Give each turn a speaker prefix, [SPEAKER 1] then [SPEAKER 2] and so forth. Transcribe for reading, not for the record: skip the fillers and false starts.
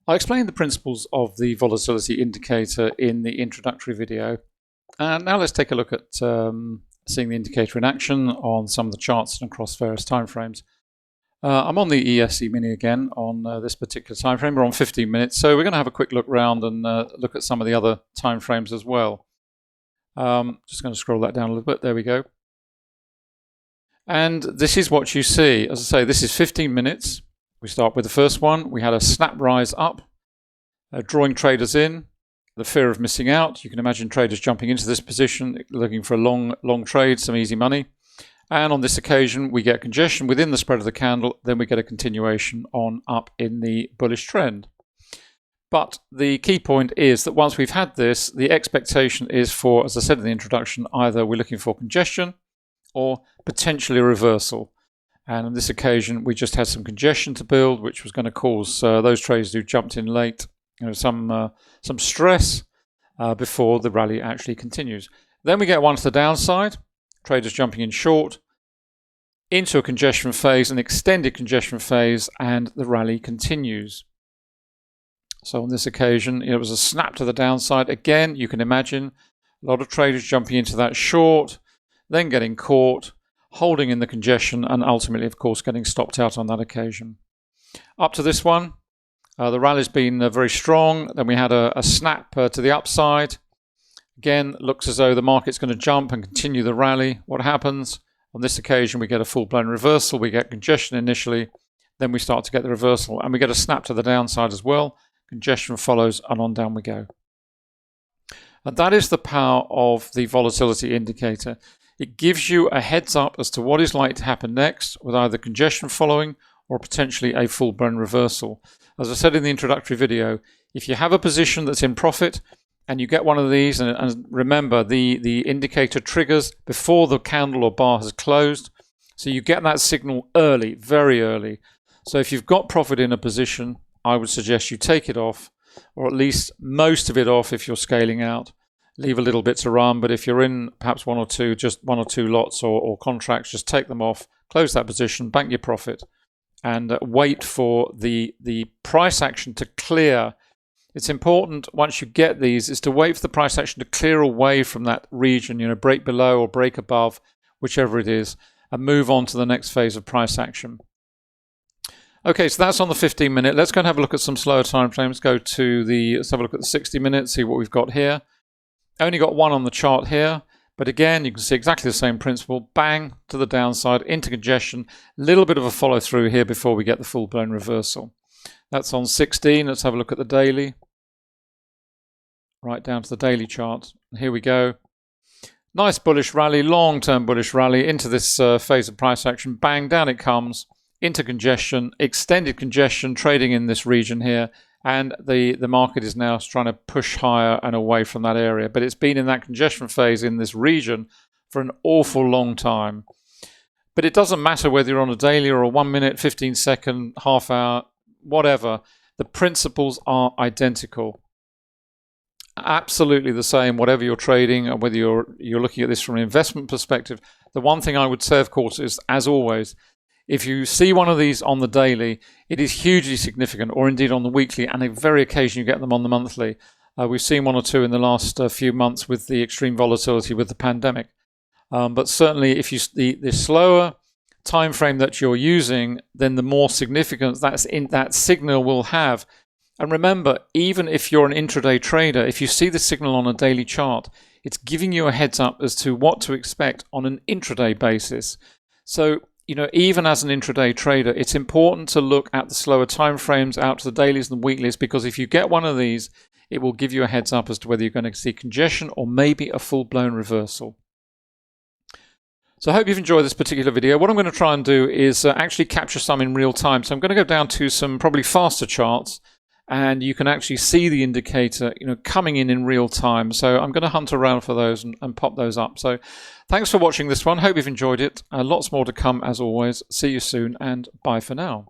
[SPEAKER 1] I explained the principles of the volatility indicator in the introductory video. And now let's take a look at seeing the indicator in action on some of the charts and across various timeframes. I'm on the ESE Mini again on this particular time frame. We're on 15 minutes, so we're going to have a quick look around and look at some of the other time frames as well. Just going to scroll that down a little bit. There we go. And this is what you see. As I say, this is 15 minutes. We start with the first one. We had a snap rise up, drawing traders in, the fear of missing out. You can imagine traders jumping into this position, looking for a long trade, some easy money. And on this occasion, we get congestion within the spread of the candle. Then we get a continuation on up in the bullish trend. But the key point is that once we've had this, the expectation is for, as I said in the introduction, either we're looking for congestion or potentially a reversal. And on this occasion, we just had some congestion to build, which was going to cause those traders who jumped in late, some stress before the rally actually continues. Then we get one to the downside, traders jumping in short, into a congestion phase, an extended congestion phase, and the rally continues. So on this occasion, it was a snap to the downside. Again, you can imagine a lot of traders jumping into that short, then getting caught, holding in the congestion, and ultimately, of course, getting stopped out on that occasion. Up to this one, the rally's been very strong. Then we had a snap to the upside. Again, looks as though the market's going to jump and continue the rally. What happens? On this occasion, we get a full-blown reversal. We get congestion initially. Then we start to get the reversal. And we get a snap to the downside as well. Congestion follows, and on down we go. And that is the power of the volatility indicator. It gives you a heads up as to what is likely to happen next, with either congestion following or potentially a full-blown reversal. As I said in the introductory video, if you have a position that's in profit and you get one of these, and remember the indicator triggers before the candle or bar has closed, so you get that signal early, very early. So if you've got profit in a position, I would suggest you take it off, or at least most of it off if you're scaling out. Leave a little bit to run, but if you're in perhaps just one or two lots or contracts, just take them off, close that position, bank your profit, and wait for the price action to clear. It's important once you get these is to wait for the price action to clear away from that region, break below or break above, whichever it is, and move on to the next phase of price action. Okay, so that's on the 15 minute. Let's go and have a look at some slower time frames. Let's have a look at the 60 minutes, see what we've got here. Only got one on the chart here, but again, you can see exactly the same principle. Bang to the downside, into congestion. A little bit of a follow through here before we get the full-blown reversal. That's on 16. Let's have a look at the daily. Right down to the daily chart. Here we go. Nice bullish rally, long-term bullish rally into this phase of price action. Bang, down it comes, into congestion, extended congestion, trading in this region here. And the market is now trying to push higher and away from that area. But it's been in that congestion phase in this region for an awful long time. But it doesn't matter whether you're on a daily or a 1 minute, 15 second, half hour, whatever. The principles are identical. Absolutely the same, whatever you're trading, or whether you're looking at this from an investment perspective. The one thing I would say, of course, is, as always, if you see one of these on the daily, it is hugely significant, or indeed on the weekly, and a very occasion you get them on the monthly. We've seen one or two in the last few months with the extreme volatility with the pandemic. But certainly, if the slower time frame that you're using, then the more significance that signal will have. And remember, even if you're an intraday trader, if you see the signal on a daily chart, it's giving you a heads up as to what to expect on an intraday basis. So, even as an intraday trader, it's important to look at the slower time frames out to the dailies and the weeklies, because if you get one of these, it will give you a heads up as to whether you're going to see congestion or maybe a full-blown reversal. So I hope you've enjoyed this particular video. What I'm going to try and do is actually capture some in real time. So I'm going to go down to some probably faster charts, and you can actually see the indicator coming in real time. So I'm going to hunt around for those and pop those up. So thanks for watching this one. Hope you've enjoyed it. Lots more to come as always. See you soon, and bye for now.